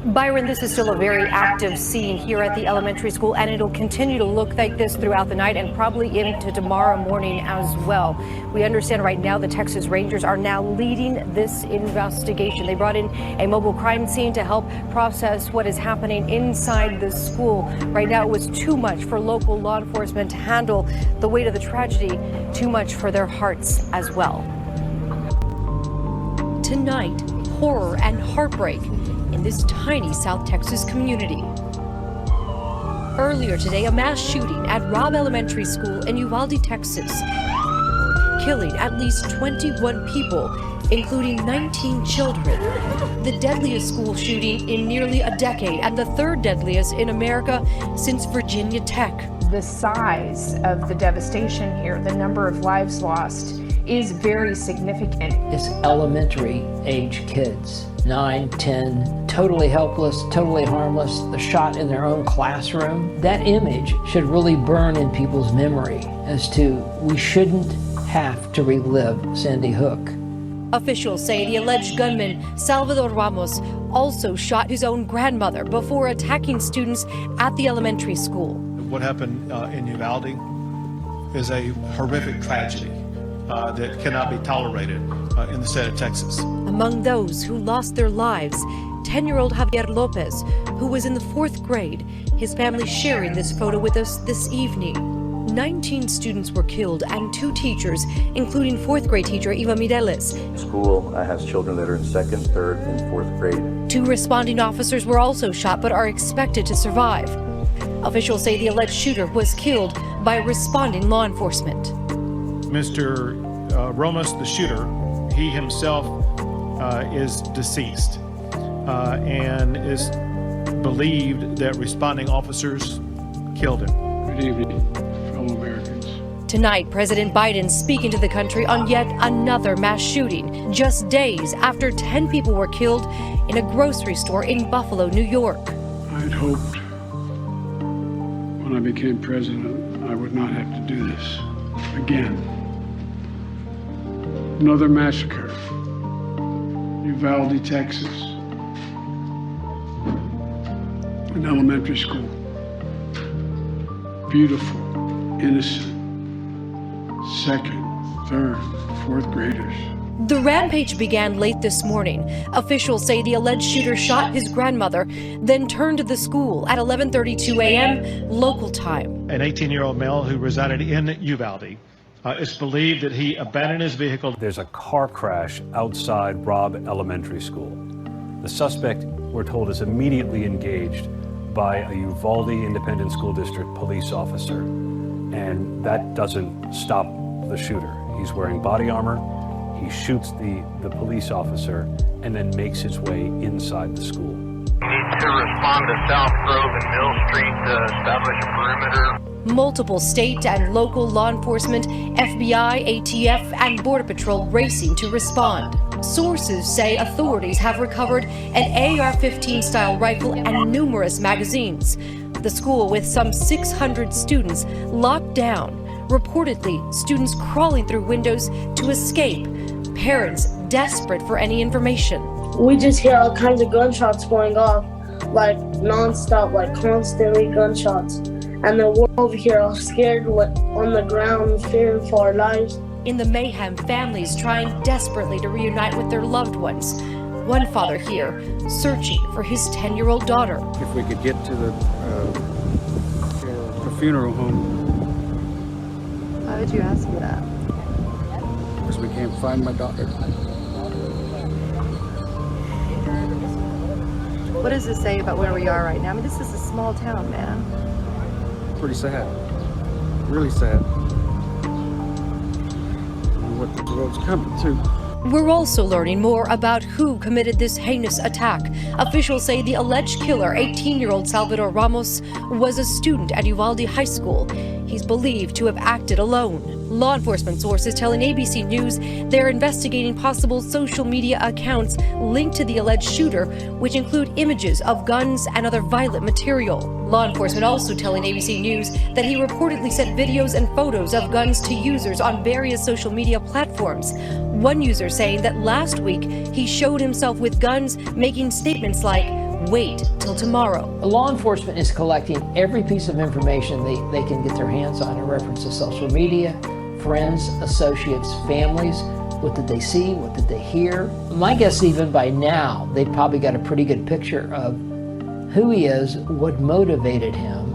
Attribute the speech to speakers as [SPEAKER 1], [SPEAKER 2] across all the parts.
[SPEAKER 1] Byron, this is still a very active scene here at the elementary school, and it'll continue to look like this throughout the night and probably into tomorrow morning as well. We understand right now the Texas Rangers are now leading this investigation. They brought in a mobile crime scene to help process what is happening inside the school. Right now, it was too much for local law enforcement to handle the weight of the tragedy, too much for their hearts as well. Tonight, horror and heartbreak in this tiny South Texas community. Earlier today, a mass shooting at Robb Elementary School in Uvalde, Texas, killing at least 21 people, including 19 children. The deadliest school shooting in nearly a decade and the third deadliest in America since Virginia Tech.
[SPEAKER 2] The size of the devastation here, the number of lives lost, is very significant.
[SPEAKER 3] It's elementary age kids, 9, 10, totally helpless, totally harmless. They're shot in their own classroom. That image should really burn in people's memory as to we shouldn't have to relive Sandy Hook.
[SPEAKER 1] Officials say the alleged gunman, Salvador Ramos, also shot his own grandmother before attacking students at the elementary school.
[SPEAKER 4] What happened in Uvalde is a horrific tragedy that cannot be tolerated in the state of Texas.
[SPEAKER 1] Among those who lost their lives, 10-year-old Javier Lopez, who was in the 4th grade, his family sharing this photo with us this evening. 19 students were killed and 2 teachers, including 4th grade teacher Eva Mireles.
[SPEAKER 5] School has children that are in 2nd, 3rd, and 4th grade.
[SPEAKER 1] 2 responding officers were also shot but are expected to survive. Officials say the alleged shooter was killed by responding law enforcement.
[SPEAKER 4] Mr. Ramos, the shooter, he himself is deceased and is believed that responding officers killed him.
[SPEAKER 6] Good evening, fellow Americans.
[SPEAKER 1] Tonight, President Biden speaking to the country on yet another mass shooting, just days after 10 people were killed in a grocery store in Buffalo, New York.
[SPEAKER 6] I had hoped when I became president I would not have to do this again. Another massacre, Uvalde, Texas, an elementary school. Beautiful, innocent, 2nd, 3rd, 4th graders.
[SPEAKER 1] The rampage began late this morning. Officials say the alleged shooter shot his grandmother, then turned to the school at 11:32 a.m. local time.
[SPEAKER 4] An 18-year-old male who resided in Uvalde. It's believed that he abandoned his vehicle.
[SPEAKER 7] There's a car crash outside Robb Elementary School. The suspect, we're told, is immediately engaged by a Uvalde Independent School District police officer. And that doesn't stop the shooter. He's wearing body armor. He shoots the police officer and then makes his way inside the school.
[SPEAKER 8] We need to respond to South Grove and Mill Street to establish a perimeter.
[SPEAKER 1] Multiple state and local law enforcement, FBI, ATF, and Border Patrol racing to respond. Sources say authorities have recovered an AR-15 style rifle and numerous magazines. The school, with some 600 students, locked down. Reportedly, students crawling through windows to escape. Parents desperate for any information.
[SPEAKER 9] We just hear all kinds of gunshots going off, like non-stop, like constantly gunshots. And then we're over here all scared, on the ground, fearing for our lives.
[SPEAKER 1] In the mayhem, families trying desperately to reunite with their loved ones. One father here searching for his 10-year-old daughter.
[SPEAKER 6] If we could get to the funeral home.
[SPEAKER 10] Why would you ask me that?
[SPEAKER 6] Because we can't find my daughter.
[SPEAKER 10] What does this say about where we are right now? I mean, this is a small town, man.
[SPEAKER 6] Pretty sad. Really sad. What the world's coming to.
[SPEAKER 1] We're also learning more about who committed this heinous attack. Officials say the alleged killer, 18-year-old Salvador Ramos, was a student at Uvalde High School. He's believed to have acted alone. Law enforcement sources telling ABC News they're investigating possible social media accounts linked to the alleged shooter, which include images of guns and other violent material. Law enforcement also telling ABC News that he reportedly sent videos and photos of guns to users on various social media platforms. One user saying that last week he showed himself with guns, making statements like, wait till tomorrow.
[SPEAKER 3] Law enforcement is collecting every piece of information they can get their hands on in reference to social media, friends, associates, families. What did they see? What did they hear? My guess, even by now, they've probably got a pretty good picture of who he is, what motivated him,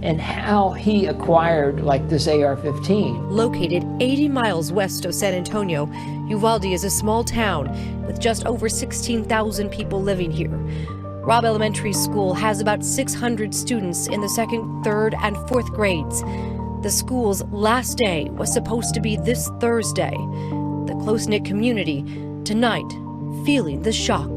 [SPEAKER 3] and how he acquired like this AR-15.
[SPEAKER 1] Located 80 miles west of San Antonio, Uvalde is a small town with just over 16,000 people living here. Robb Elementary School has about 600 students in the 2nd, 3rd, and 4th grades. The school's last day was supposed to be this Thursday. The close-knit community, tonight, feeling the shock.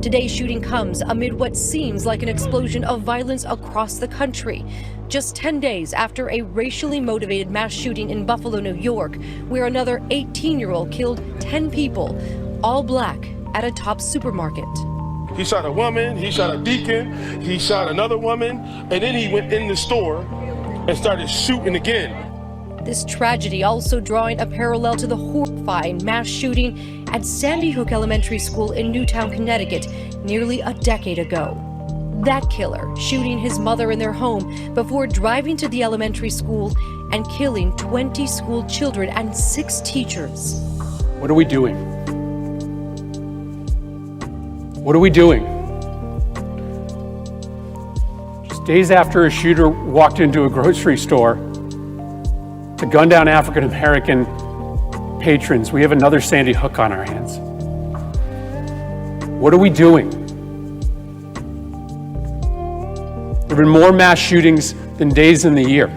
[SPEAKER 1] Today's shooting comes amid what seems like an explosion of violence across the country, just 10 days after a racially motivated mass shooting in Buffalo, New York, where another 18-year-old killed 10 people, all black, at a Tops supermarket.
[SPEAKER 11] He shot a woman, he shot a deacon, he shot another woman, and then he went in the store and started shooting again.
[SPEAKER 1] This tragedy also drawing a parallel to the horrifying mass shooting at Sandy Hook Elementary School in Newtown, Connecticut, nearly a decade ago. That killer shooting his mother in their home before driving to the elementary school and killing 20 school children and 6 teachers.
[SPEAKER 6] What are we doing? What are we doing? Just days after a shooter walked into a grocery store to gun down African American patrons, we have another Sandy Hook on our hands. What are we doing? There have been more mass shootings than days in the year.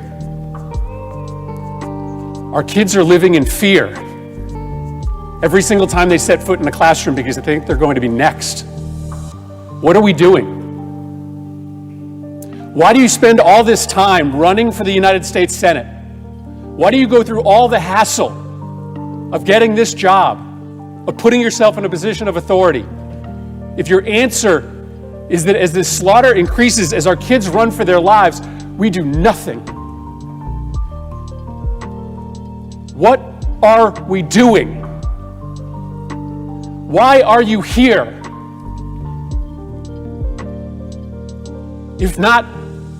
[SPEAKER 6] Our kids are living in fear every single time they set foot in a classroom because they think they're going to be next. What are we doing? Why do you spend all this time running for the United States Senate? Why do you go through all the hassle of getting this job, of putting yourself in a position of authority, if your answer is that as this slaughter increases, as our kids run for their lives, we do nothing? What are we doing? Why are you here? If not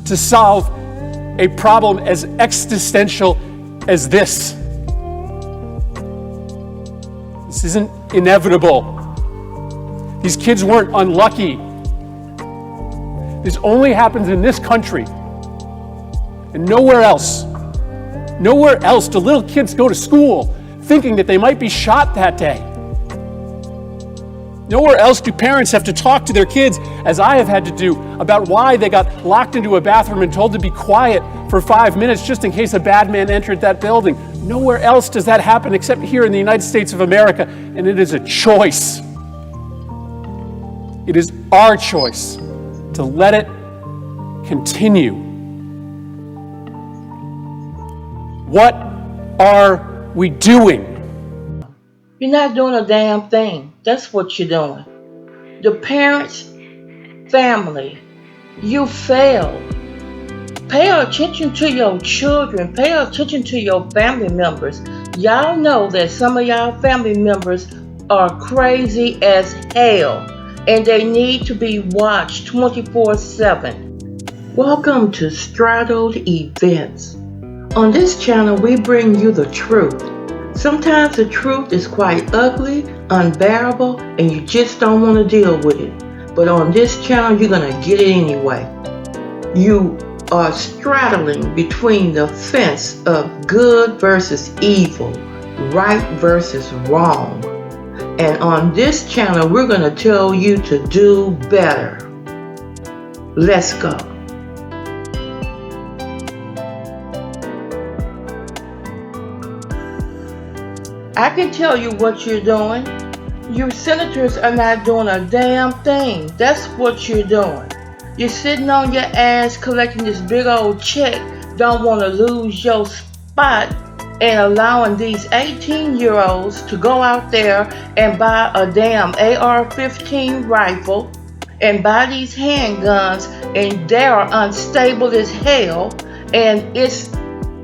[SPEAKER 6] to solve a problem as existential as this. This isn't inevitable. These kids weren't unlucky. This only happens in this country and nowhere else. Nowhere else do little kids go to school thinking that they might be shot that day. Nowhere else do parents have to talk to their kids, as I have had to do, about why they got locked into a bathroom and told to be quiet for 5 minutes just in case a bad man entered that building. Nowhere else does that happen except here in the United States of America, and it is a choice. It is our choice to let it continue. What are we doing?
[SPEAKER 12] You're not doing a damn thing. That's what you're doing. The parents, family, you failed. Pay attention to your children. Pay attention to your family members. Y'all know that some of y'all family members are crazy as hell, and they need to be watched 24/7. Welcome to Straddled Events. On this channel, we bring you the truth. Sometimes the truth is quite ugly, unbearable, and you just don't want to deal with it. But on this channel, you're going to get it anyway. You are straddling between the fence of good versus evil, right versus wrong. And on this channel, we're going to tell you to do better. Let's go. I can tell you what you're doing. You senators are not doing a damn thing. That's what you're doing. You're sitting on your ass collecting this big old check, don't want to lose your spot, and allowing these 18-year-olds to go out there and buy a damn AR-15 rifle and buy these handguns, and they are unstable as hell, and it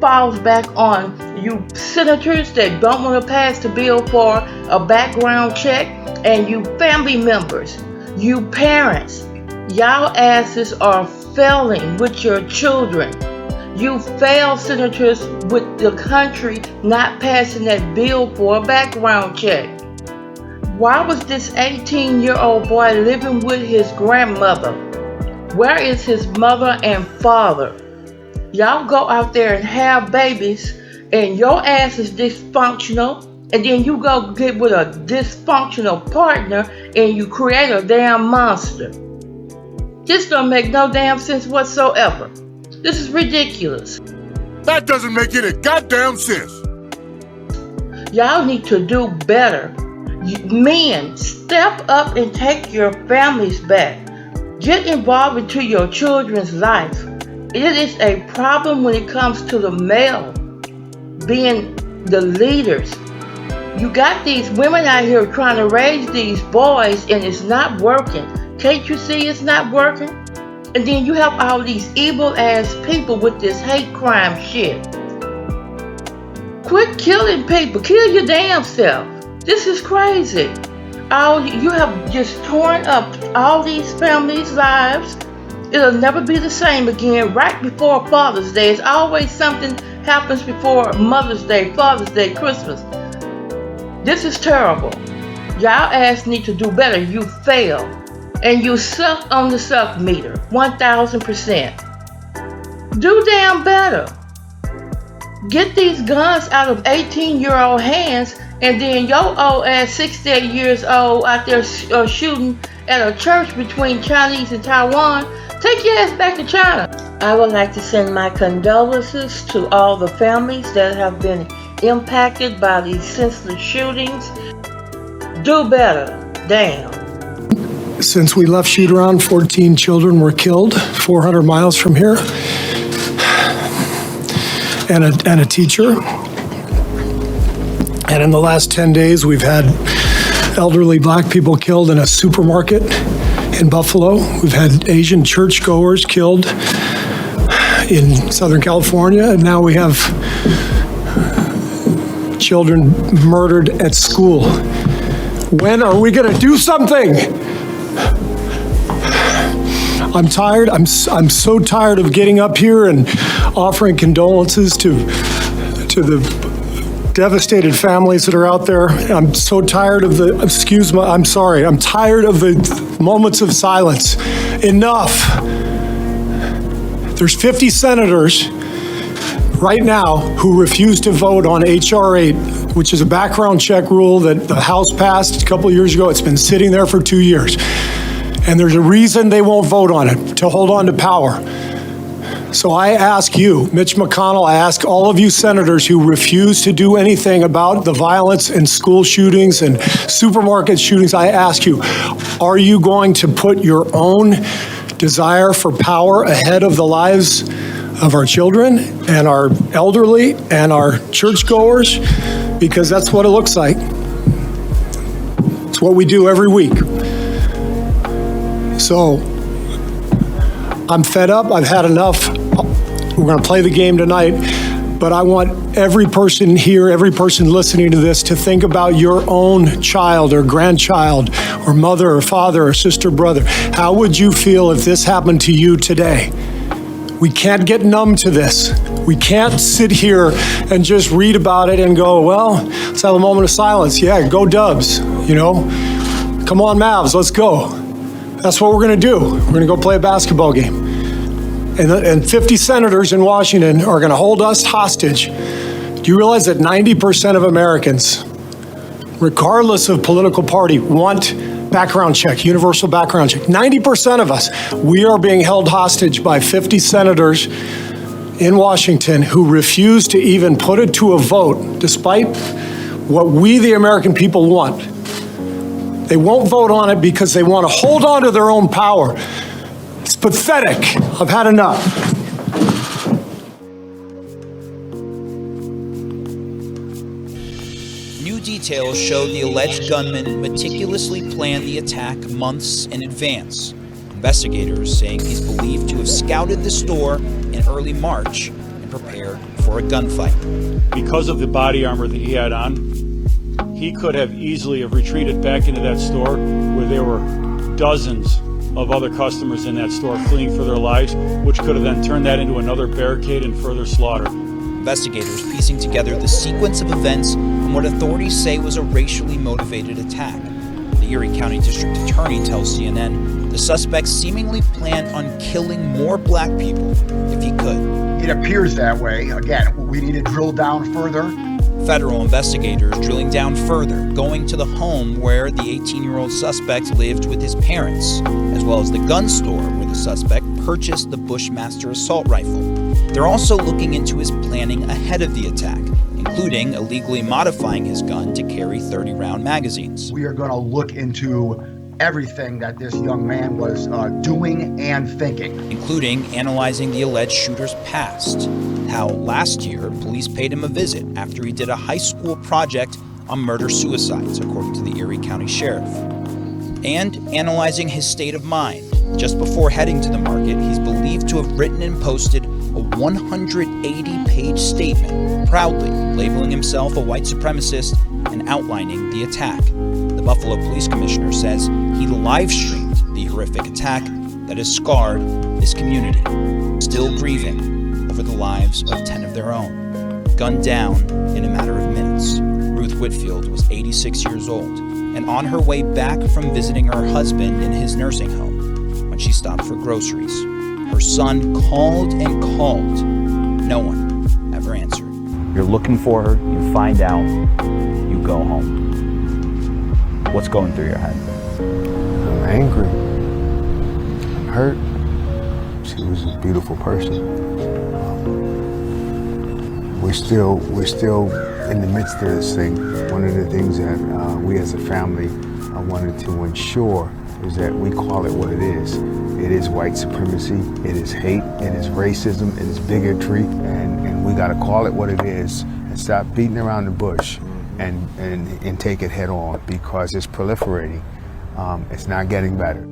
[SPEAKER 12] falls back on you senators that don't want to pass the bill for a background check, and you family members, you parents, Y'all asses are failing with your children. You failed, senators, with the country not passing that bill for a background check. Why was this 18-year-old boy living with his grandmother? Where is his mother and father? Y'all go out there and have babies, and your ass is dysfunctional, and then you go get with a dysfunctional partner, and you create a damn monster. This don't make no damn sense whatsoever. This is ridiculous.
[SPEAKER 13] That doesn't make any goddamn sense.
[SPEAKER 12] Y'all need to do better. Men, step up and take your families back. Get involved into your children's life. It is a problem when it comes to the male being the leaders. You got these women out here trying to raise these boys and it's not working. Can't you see it's not working? And then you have all these evil ass people with this hate crime shit. Quit killing people. Kill your damn self. This is crazy. You have just torn up all these families' lives. It'll never be the same again. Right before Father's Day, it's always something happens before Mother's Day, Father's Day, Christmas. This is terrible. Y'all ass need to do better. You fail. And you suck on the suck meter. 1000%. Do damn better. Get these guns out of 18-year-old hands, and then your old ass 68 years old out there shooting at a church between Chinese and Taiwan. Take your ass back to China. I would like to send my condolences to all the families that have been impacted by these senseless shootings. Do better. Damn.
[SPEAKER 14] Since we left shoot-around, 14 children were killed 400 miles from here, and a teacher. And in the last 10 days, we've had elderly black people killed in a supermarket in Buffalo. We've had Asian churchgoers killed in Southern California, and now we have children murdered at school. When are we going to do something? I'm tired. I'm so tired of getting up here and offering condolences to the devastated families that are out there. I'm so tired of the, I'm sorry. I'm tired of the moments of silence. Enough. There's 50 senators right now who refuse to vote on H.R. 8, which is a background check rule that the House passed a couple of years ago. It's been sitting there for 2 years. And there's a reason they won't vote on it, to hold on to power. So I ask you, Mitch McConnell, I ask all of you senators who refuse to do anything about the violence and school shootings and supermarket shootings, I ask you, are you going to put your own desire for power ahead of the lives of our children and our elderly and our churchgoers? Because that's what it looks like. It's what we do every week. So I'm fed up. I've had enough. We're going to play the game tonight, but I want every person here, every person listening to this to think about your own child or grandchild or mother or father or sister, brother. How would you feel if this happened to you today? We can't get numb to this. We can't sit here and just read about it and go, well, let's have a moment of silence. Yeah, go Dubs, you know. Come on, Mavs, let's go. That's what we're going to do. We're going to go play a basketball game. And 50 senators in Washington are going to hold us hostage. Do you realize that 90% of Americans, regardless of political party, want background check, universal background check? 90% of us, we are being held hostage by 50 senators in Washington who refuse to even put it to a vote, despite what we, the American people, want. They won't vote on it because they want to hold on to their own power. It's pathetic. I've had enough.
[SPEAKER 15] New details show the alleged gunman meticulously planned the attack months in advance. Investigators saying he's believed to have scouted the store in early March and prepared for a gunfight.
[SPEAKER 16] Because of the body armor that he had on, he could have easily have retreated back into that store where there were dozens of other customers in that store fleeing for their lives, which could have then turned that into another barricade and further slaughter.
[SPEAKER 15] Investigators piecing together the sequence of events and what authorities say was a racially motivated attack. The Erie County District Attorney tells CNN the suspect seemingly planned on killing more black people if he could.
[SPEAKER 17] It appears that way. Again, we need to drill down further.
[SPEAKER 15] Federal investigators drilling down further, going to the home where the 18-year-old suspect lived with his parents, as well as the gun store where the suspect purchased the Bushmaster assault rifle. They're also looking into his planning ahead of the attack, including illegally modifying his gun to carry 30-round magazines.
[SPEAKER 17] We are going to look into everything that this young man was doing and thinking.
[SPEAKER 15] Including analyzing the alleged shooter's past. How last year, police paid him a visit after he did a high school project on murder-suicides, according to the Erie County Sheriff. And analyzing his state of mind. Just before heading to the market, he's believed to have written and posted a 180-page statement, proudly labeling himself a white supremacist and outlining the attack. The Buffalo Police Commissioner says he live-streamed the horrific attack that has scarred this community, still grieving over the lives of 10 of their own, gunned down in a matter of minutes. Ruth Whitfield was 86 years old and on her way back from visiting her husband in his nursing home when she stopped for groceries. Her son called and called. No one ever answered.
[SPEAKER 18] You're looking for her, you find out, you go home. What's going through your head?
[SPEAKER 19] I'm angry. I'm hurt. She was a beautiful person. We're still in the midst of this thing. One of the things that we as a family wanted to ensure is that we call it what it is. It is white supremacy, it is hate, it is racism, it is bigotry, and we gotta call it what it is and stop beating around the bush and take it head on, because it's proliferating. It's not getting better.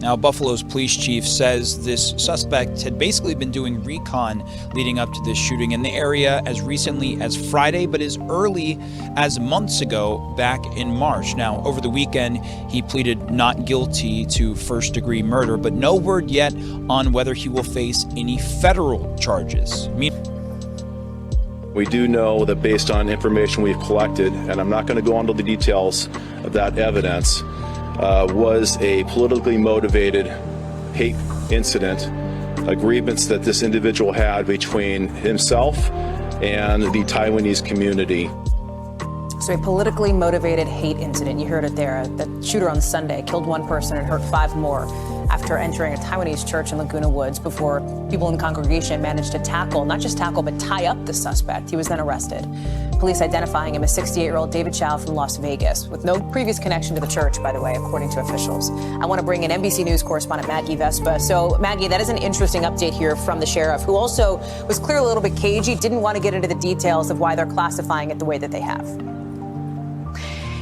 [SPEAKER 15] Now, Buffalo's police chief says this suspect had basically been doing recon leading up to this shooting in the area as recently as Friday, but as early as months ago back in March. Now, over the weekend, he pleaded not guilty to first-degree murder, but no word yet on whether he will face any federal charges.
[SPEAKER 20] We do know that based on information we've collected, and I'm not going to go into the details of that evidence, was a politically motivated hate incident, agreements that this individual had between himself and the Taiwanese community.
[SPEAKER 21] So a politically motivated hate incident, you heard it there. The shooter on Sunday killed one person and hurt 5 more after entering a Taiwanese church in Laguna Woods before people in the congregation managed to not just tackle, but tie up the suspect. He was then arrested. Police identifying him as 68-year-old David Chow from Las Vegas, with no previous connection to the church, by the way, according to officials. I want to bring in NBC News correspondent Maggie Vespa. So, Maggie, that is an interesting update here from the sheriff, who also was clearly a little bit cagey, didn't want to get into the details of why they're classifying it the way that they have.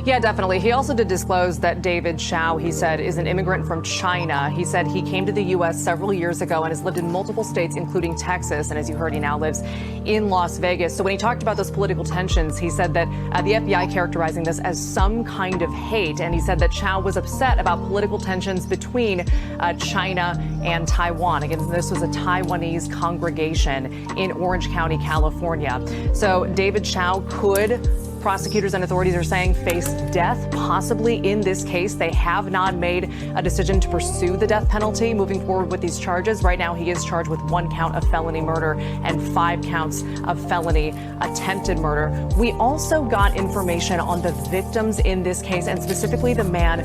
[SPEAKER 22] Yeah, definitely. He also did disclose that David Chow, he said, is an immigrant from China. He said he came to the U.S. several years ago and has lived in multiple states, including Texas. And as you heard, he now lives in Las Vegas. So when he talked about those political tensions, he said that the FBI characterizing this as some kind of hate. And he said that Chow was upset about political tensions between China and Taiwan. Again, this was a Taiwanese congregation in Orange County, California. So David Chow could, prosecutors and authorities are saying, face death, possibly in this case. They have not made a decision to pursue the death penalty moving forward with these charges. Right now, he is charged with 1 count of felony murder and 5 counts of felony attempted murder. We also got information on the victims in this case, and specifically the man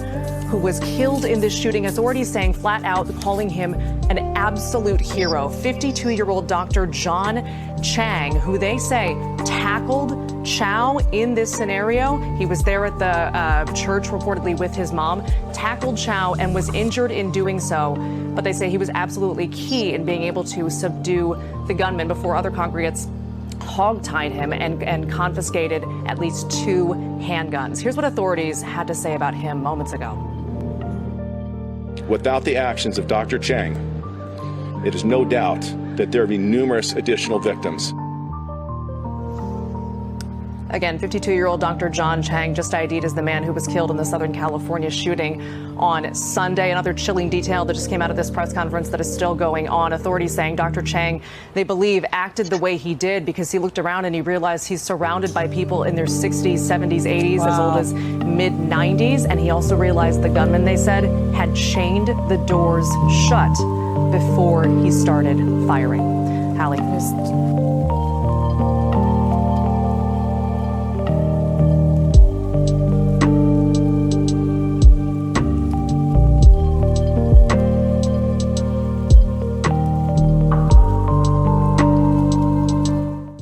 [SPEAKER 22] who was killed in this shooting. Authorities saying flat out, calling him an absolute hero. 52-year-old Dr. John Chang, who they say tackled Chow in this scenario. He was there at the church reportedly with his mom, tackled Chow and was injured in doing so. But they say he was absolutely key in being able to subdue the gunman before other congregates hogtied him and confiscated at least 2 handguns. Here's what authorities had to say about him moments ago.
[SPEAKER 20] Without the actions of Dr. Chang, it is no doubt that there will be numerous additional victims.
[SPEAKER 22] Again, 52-year-old Dr. John Chang, just ID'd as the man who was killed in the Southern California shooting on Sunday. Another chilling detail that just came out of this press conference that is still going on. Authorities saying Dr. Chang, they believe, acted the way he did because he looked around and he realized he's surrounded by people in their 60s, 70s, 80s, as old as mid-90s. And he also realized the gunman, they said, had chained the doors shut before he started firing. Hallie.